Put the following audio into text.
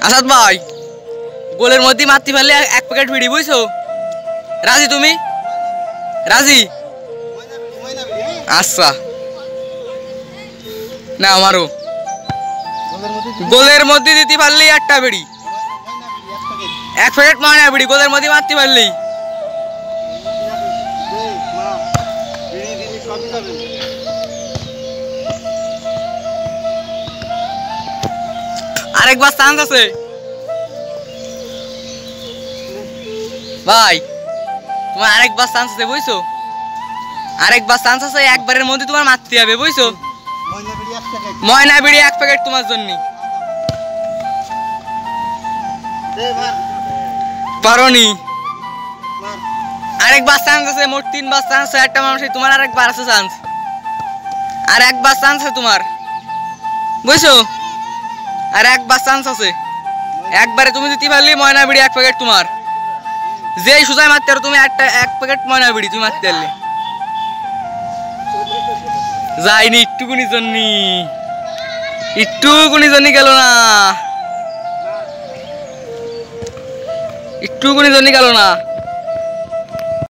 আসাদ ভাই গোলের মধ্যে মারতে পারলে এক প্যাকেট বিড়ি, বুঝছো? রাজি তুমি? রাজি? আচ্ছা না আমারও গোলের মধ্যে দিতে পারলেই একটা বিড়ি, এক প্যাকেট ময়না বিড়ি গোলের মধ্যে মারতে পারলেই। আরেকবার চান্স আছে ভাই, তোমার আরেকবার চান্স আছে, বুঝছো? আরেকবার চান্স আছে, একবারের মধ্যে তোমার মারতে হবে, বুঝছো? ময়না বিড়ি এক প্যাকেট তোমার জন্য। পারোনি? আরেকবার চান্স আছে, মোট 3 বার চান্স আছে একটা মানুষের, তোমার আরেকবার আছে চান্স, আর একবার চান্স আছে তোমার, বুঝছো? আর একবার চান্স আছে, একবারে তুমি দিতে পারলে ময়না বিড়ি এক প্যাকেট তোমার, যেই সুজায় মারতে পারো তুমি একটা এক প্যাকেট ময়না বিড়ি তুমি মারতে পারলে। যাইনি একটুকুনি জন্যি গেল না, একটুকুনি জন্যি গেল না।